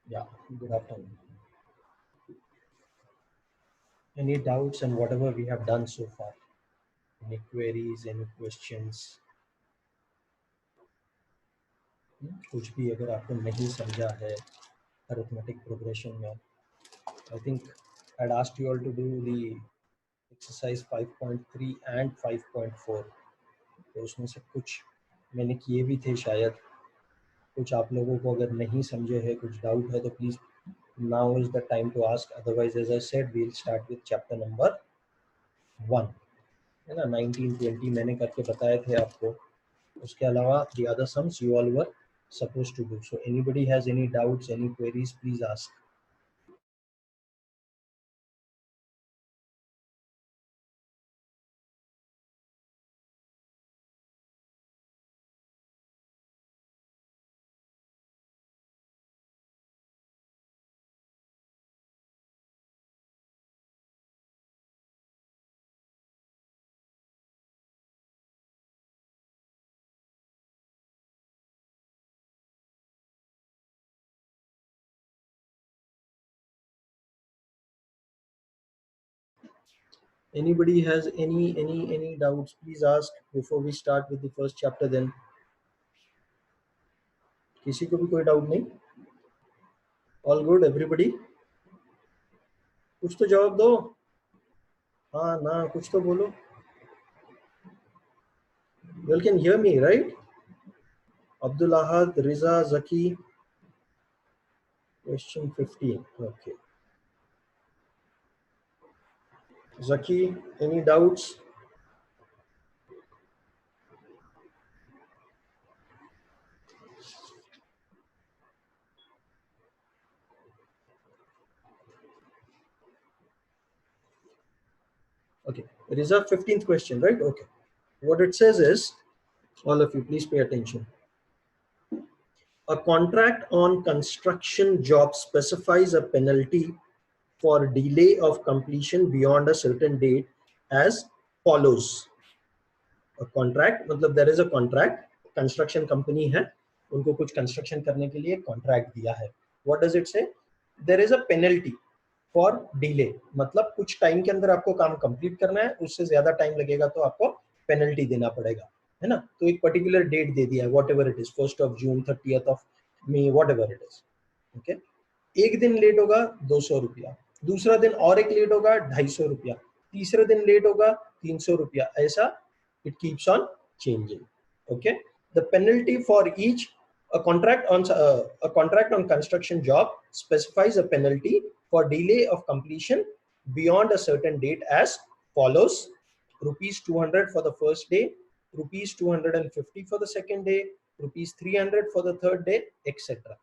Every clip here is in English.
Yeah, good afternoon. Any doubts on whatever we have done so far? Any queries, any questions? कुछ भी अगर आपको नहीं समझा है अरिथमेटिक प्रोग्रेशन में, I think I'd asked you all to do the exercise 5.3 and 5.4. तो उसमें से कुछ मैंने किए भी थे शायद, कुछ आप लोगों को अगर नहीं समझे है, कुछ डाउट है तो please now is the time to ask. Otherwise, as I said, we'll start with chapter number 1. है ना, 1920 मैंने करके बताए थे आपको. उसके अलावा the other sums you all were supposed to do. So anybody has any doubts, any queries, please ask. Anybody has any doubts, please ask before we start with the first chapter. Then किसी को भी कोई doubt नहीं? All good everybody? कुछ तो जवाब दो. हाँ ना, कुछ तो बोलो. You all can hear me, right? Abdul Ahad, Riza, Zaki. Question 15. Okay. Zaki, any doubts? Okay. Riza, 15th question, right? Okay. What it says is, all of you, please pay attention. A contract on construction job specifies a penalty for delay of completion beyond a certain date as follows. A contract, मतलब there is a contract, construction company है, उनको कुछ construction करने के लिए contract दिया है. What does it say? There is a penalty for delay, मतलब कुछ टाइम के अंदर आपको काम कंप्लीट करना है, उससे ज्यादा टाइम लगेगा तो आपको पेनल्टी देना पड़ेगा, है ना. तो एक पर्टिकुलर डेट दे दिया है, what ever it is, 1st of June, 30th of May, what ever it is. Okay. एक दिन लेट होगा 200 रुपया, दूसरा दिन और एक लेट होगा 250 रुपया, तीसरे दिन लेट होगा 300 रुपया, ऐसा it keeps on changing. Okay. The penalty for each, a contract on construction job specifies a penalty for delay of completion beyond a certain date as follows: rupees 200 for the first day, rupees 250 for the second day, rupees 300 for the third day, etc.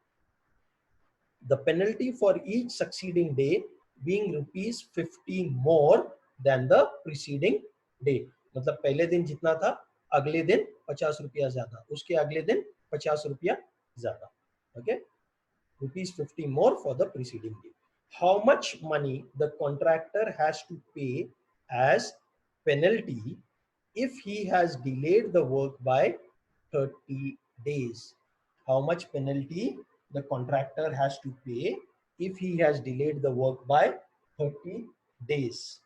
The penalty for each succeeding day being rupees 50 more than the preceding day. मतलब पहले दिन जितना था, अगले दिन 50 रुपया ज्यादा, उसके अगले दिन 50 रुपया ज्यादा. Okay. Rupees 50 more for the preceding day. How much money the contractor has to pay as penalty if he has delayed the work by 30 days? How much penalty the contractor has to pay if he has delayed the work by 30 days?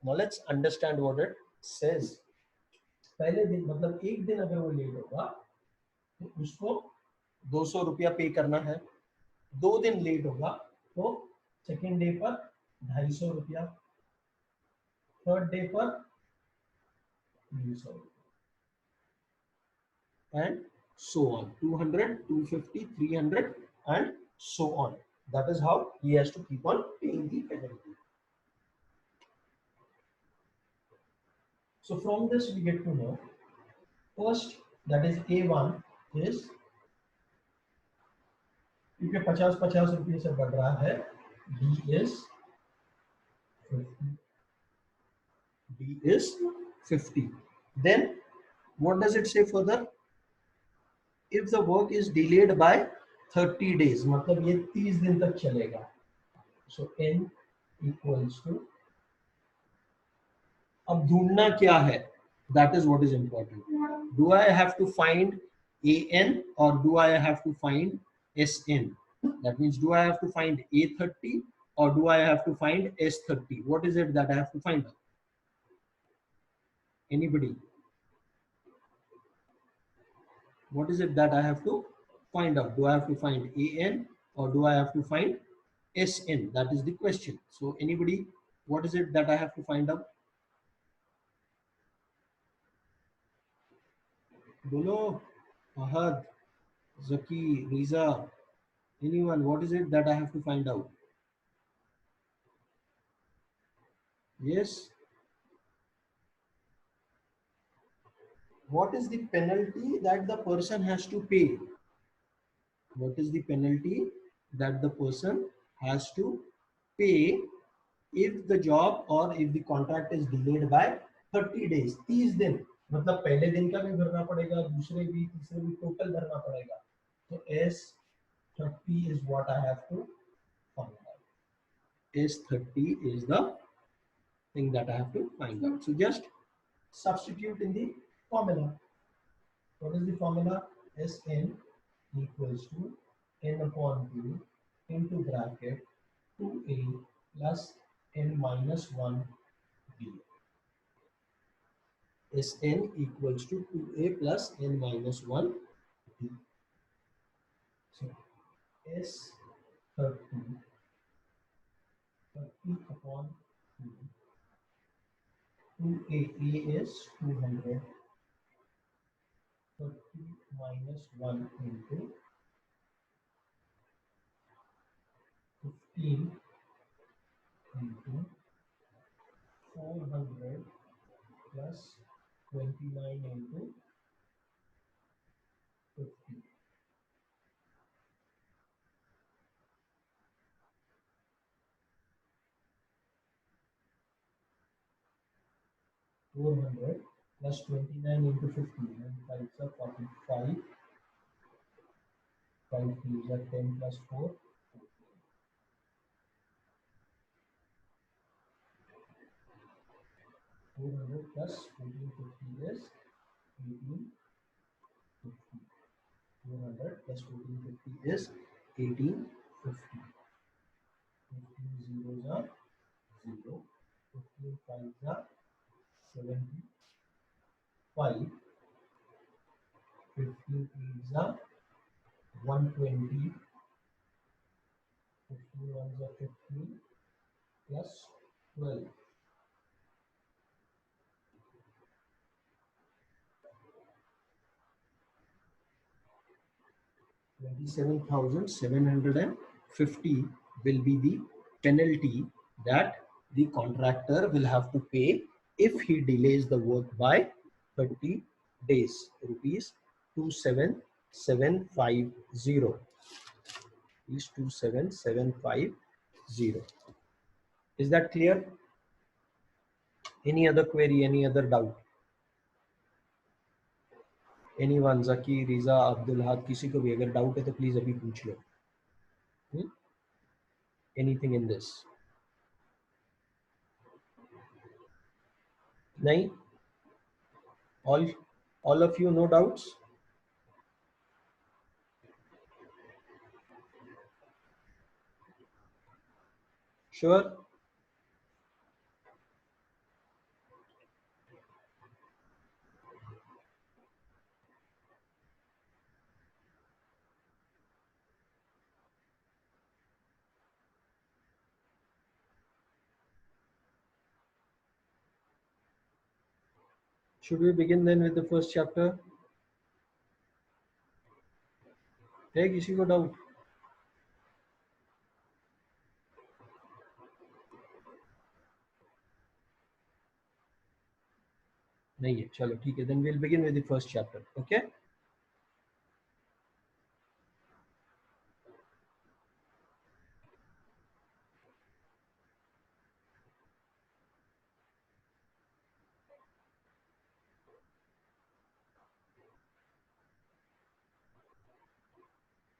Now let's understand what it says. पहले दिन मतलब एक दिन अगर वो late होगा तो उसको 200 रुपया पे करना है. 2 दिन लेट होगा तो सेकेंड डे पर 250 रुपया, थर्ड डे पर 200 and so on, 200, 250, 300 and so on. That is how he has to keep on paying the penalty. So from this we get to know, first, that is A1 is, क्योंकि 50-50 रुपये से बढ़ रहा है, D is 50. D is 50. Then what does it say further? If the work is delayed by 30 days, मतलब ये 30 दिन तक चलेगा. So N equals to, अब ढूंढना क्या है, that is what is important. Do I have to find AN or do I have to find SN? That means, do I have to find A30 or do I have to find S30? What is it that I have to find out? Anybody? What is it that I have to find out? Do I have to find AN or do I have to find SN? That is the question. So anybody, what is it that I have to find out? Bolo, Ahad, Zaki, Riza, anyone, what is it that I have to find out? Yes? What is the penalty that the person has to pay? What is the penalty that the person has to pay if the job or if the contract is delayed by 30 days? 30 दिन, मतलब पहले दिन का भी भरना पड़ेगा, दूसरे भी, तीसरे भी, टोटल भरना पड़ेगा. So S30 is what I have to find out. S30 is the thing that I have to find out. So just substitute in the formula. What is the formula? Sn equals to n upon 2 into bracket 2a plus n minus 1 b. Sn equals to 2a plus n minus 1 b. So S30 upon 2. 2a is 200. 30 minus 1 into 15 into 400 plus 29 into 50. 400 plus 29 into 50, and 5 are 45, 5 3s are 10 plus 4, 400 plus 1450 is 1850. 400 plus 1450 is 1850. 15 zeros are 0, 15 5s are 75, 15 8s are 120, 15 ones are 15 plus 12. 27,750 will be the penalty that the contractor will have to pay if he delays the work by 30 days. Rupees 27,750 is 27,750. Is that clear? Any other query, any other doubt? Anyone, Zaki, Riza, Abdul Had, किसी को भी अगर doubt है तो please अभी पूछ लो. Anything in this? नहीं? All of you, no doubts? Sure? Should we begin then with the first chapter? है किसी को डाउट? नहीं है, चलो ठीक है. Then we'll begin with the first chapter. Okay?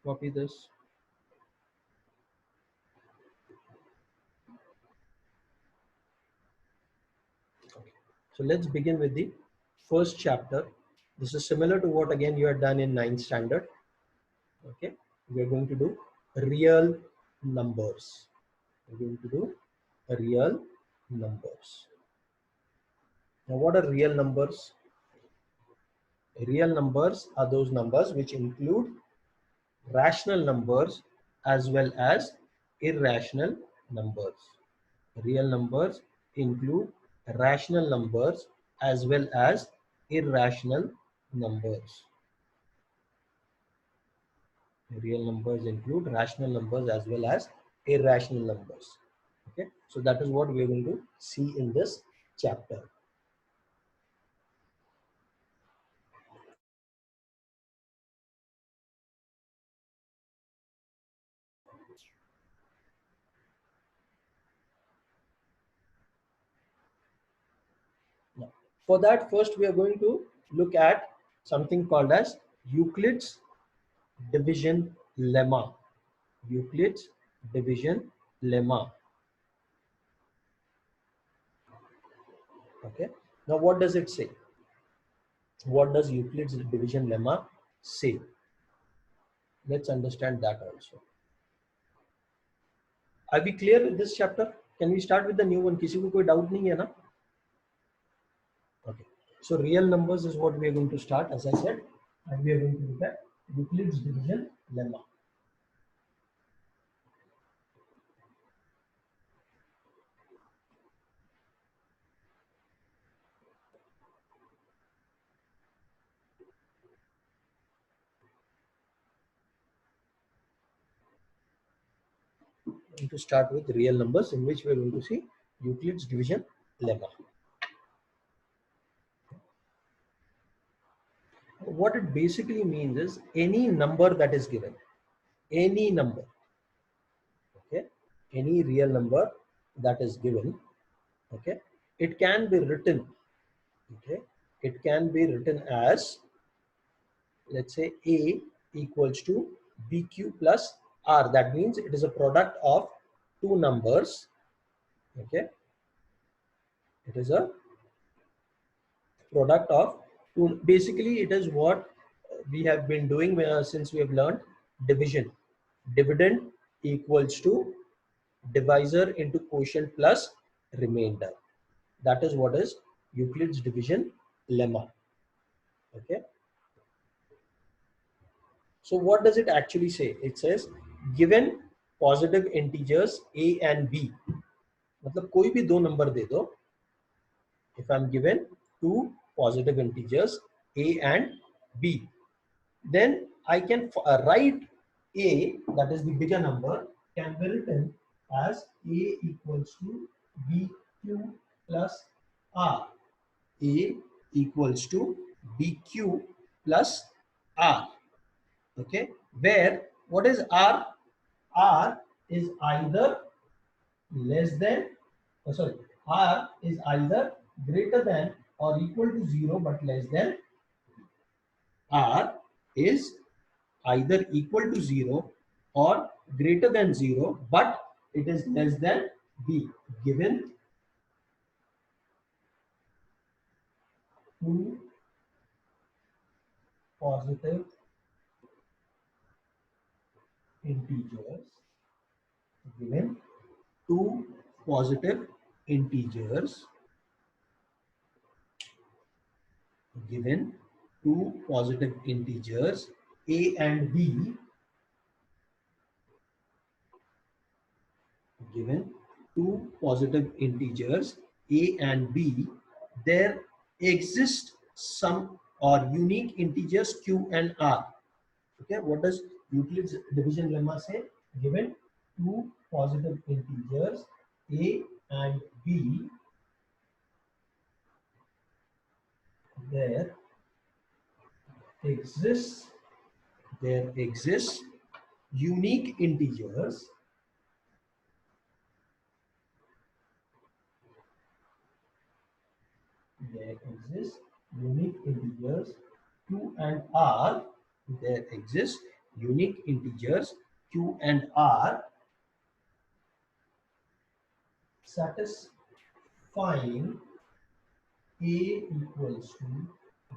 Copy this. Okay. So let's begin with the first chapter. This is similar to what again you had done in 9th standard. Okay, we are going to do real numbers. We're going to do real numbers. Now, what are real numbers? Real numbers are those numbers which include rational numbers as well as irrational numbers. Real numbers include rational numbers as well as irrational numbers. Real numbers include rational numbers as well as irrational numbers. Okay, so that is what we are going to see in this chapter. Now, for that, first we are going to look at something called as Euclid's division lemma. Euclid's division lemma. Okay. Now, what does it say? What does Euclid's division lemma say? Let's understand that also. Are we clear with this chapter? Can we start with the new one? किसी को कोई doubt नहीं है ना? Okay. So real numbers is what we are going to start, as I said, and we are going to look at Euclid's division lemma. Going to start with real numbers, in which we are going to see Euclid's division lemma. What it basically means is any number that is given, any number, okay, any real number that is given, okay, it can be written, okay, it can be written as, let's say, A equals to BQ plus R. That means it is a product of two numbers, okay, it is a product of two. Basically, it is what we have been doing since we have learned division. Dividend equals to divisor into quotient plus remainder. That is what is Euclid's division lemma. Okay. So what does it actually say? It says given positive integers a and b. मतलब कोई भी दो number दे दो. If I'm given two positive integers a and b, then I can write a, that is the bigger number, can be written as a equals to bq plus r. A equals to bq plus r. Okay, where what is r? R is either less than, sorry, r is either greater than or equal to 0 but less than. R is either equal to 0 or greater than 0 but it is less than b. Given two positive integers, given two positive integers, given two positive integers a and b, given two positive integers a and b, there exist some or unique integers q and r. Okay, what does Euclid's division lemma say? Given two positive integers a and b, there exists unique integers q and r. There exist unique integers q and r satisfying a equals to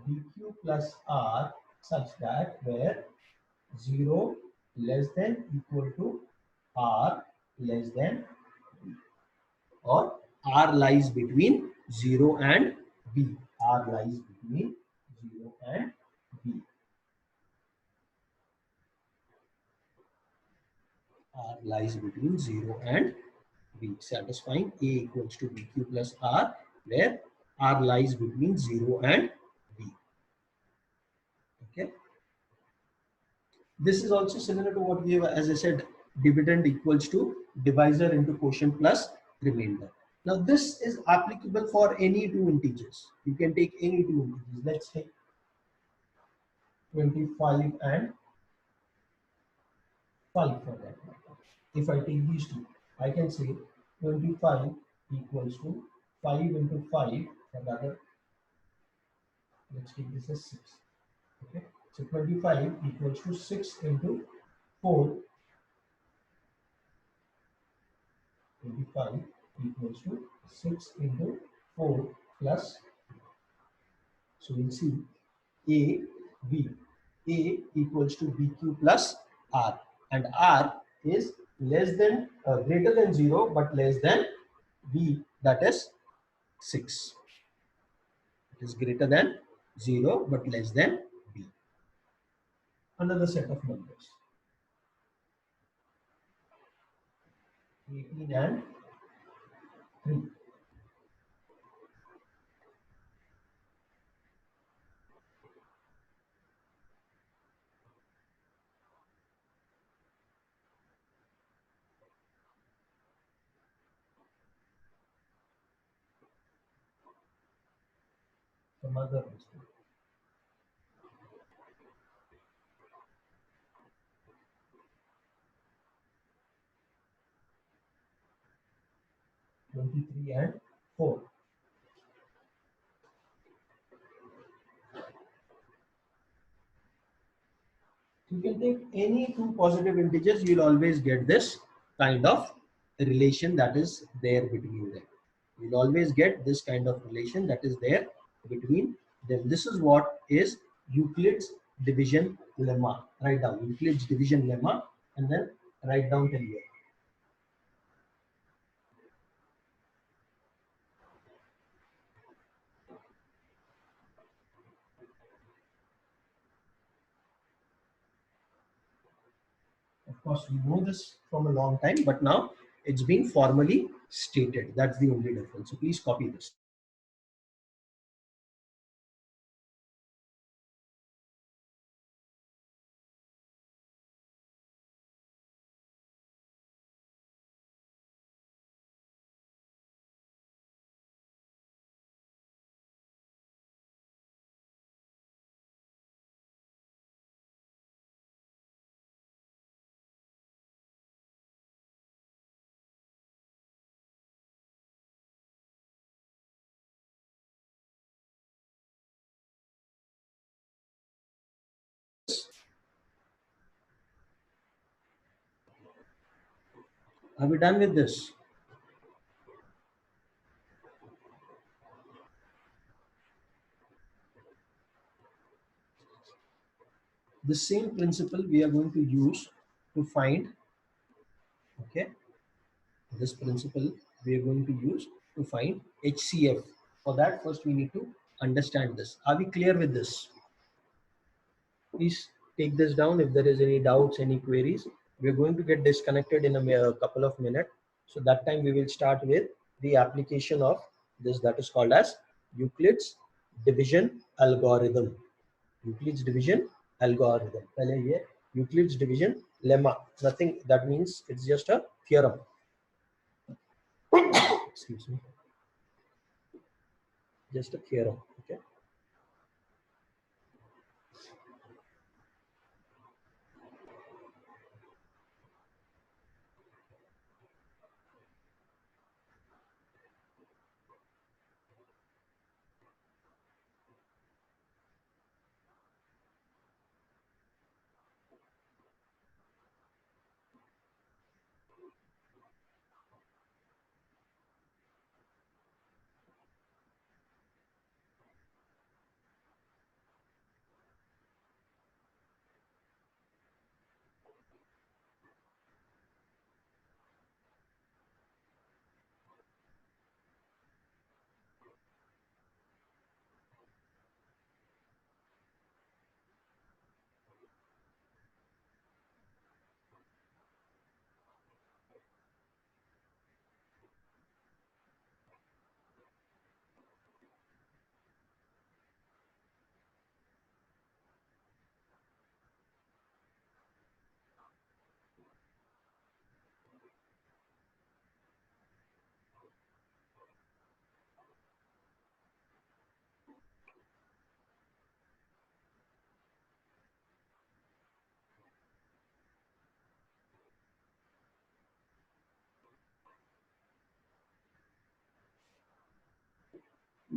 bq plus r such that where 0 less than equal to r less than b, or r lies between 0 and b. R lies between 0 and b. R lies between 0 and b, satisfying a equals to bq plus r, where r lies between 0 and b. Okay. This is also similar to what we have, as I said, dividend equals to divisor into quotient plus remainder. Now this is applicable for any two integers. You can take any two integers. Let's take 25 and 5 for that matter. If I take these two, I can say 25 equals to 5 into 5, or rather, let's take this as 6. Okay, so 25 equals to 6 into 4. 25 equals to 6 into 4 plus, so we'll see a b. A equals to bq plus r, and r is less than greater than 0 but less than b, that is 6. It is greater than 0 but less than b. Another set of numbers, 18 and 3. Some other ones. 23 and 4. You can take any two positive integers, you'll always get this kind of relation that is there between them. You'll always get this kind of relation that is there between them. This is what is Euclid's division lemma. Write down Euclid's division lemma and then write down till here. Of course, we know this from a long time, but now it's been formally stated. That's the only difference. So please copy this. Are we done with this? The same principle we are going to use to find, okay, this principle we are going to use to find HCF. For that, first we need to understand this. Are we clear with this? Please take this down if there is any doubts, any queries. We are going to get disconnected in a couple of minutes. So that time we will start with the application of this, that is called as Euclid's division algorithm. Euclid's division algorithm. पहले ये Euclid's division lemma. Nothing, that means it's just a theorem. Excuse me. Just a theorem. Okay.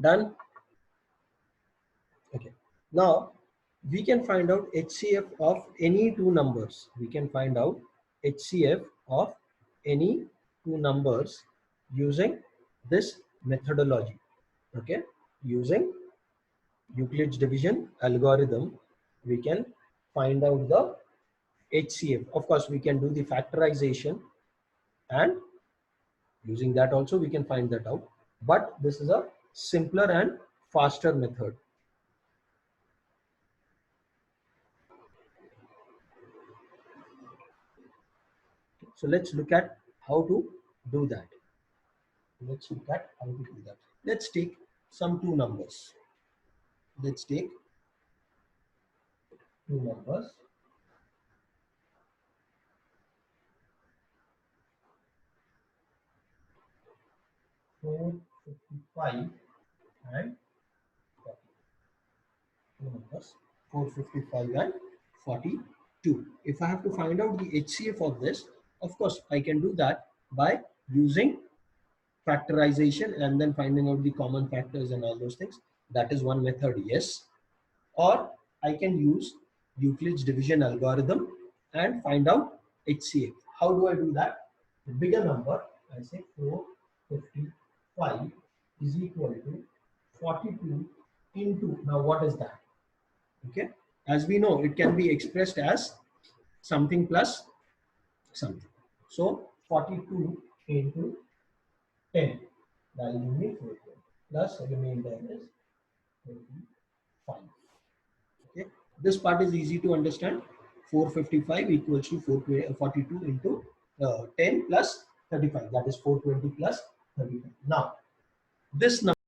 Done. Okay. Now we can find out HCF of any two numbers. We can find out HCF of any two numbers using this methodology. Okay. Using Euclid's division algorithm, we can find out the HCF. Of course, we can do the factorization, and using that also we can find that out. But this is a simpler and faster method. So let's look at how to do that. Let's look at how to do that. Let's take some two numbers. Let's take two numbers. $455 and 40. Two numbers, 455 and 42. If I have to find out the HCF of this, of course I can do that by using factorization and then finding out the common factors and all those things. That is one method, yes. Or I can use Euclid's division algorithm and find out HCF. How do I do that? The bigger number, I say 455 is equal to 42 into, now what is that? Okay, as we know, it can be expressed as something plus something. So 42 into 10, that will give me 420, plus remainder is 25. Okay, this part is easy to understand. 455 equals to 42 into 10 plus 35, that is 420 plus 35. Now this number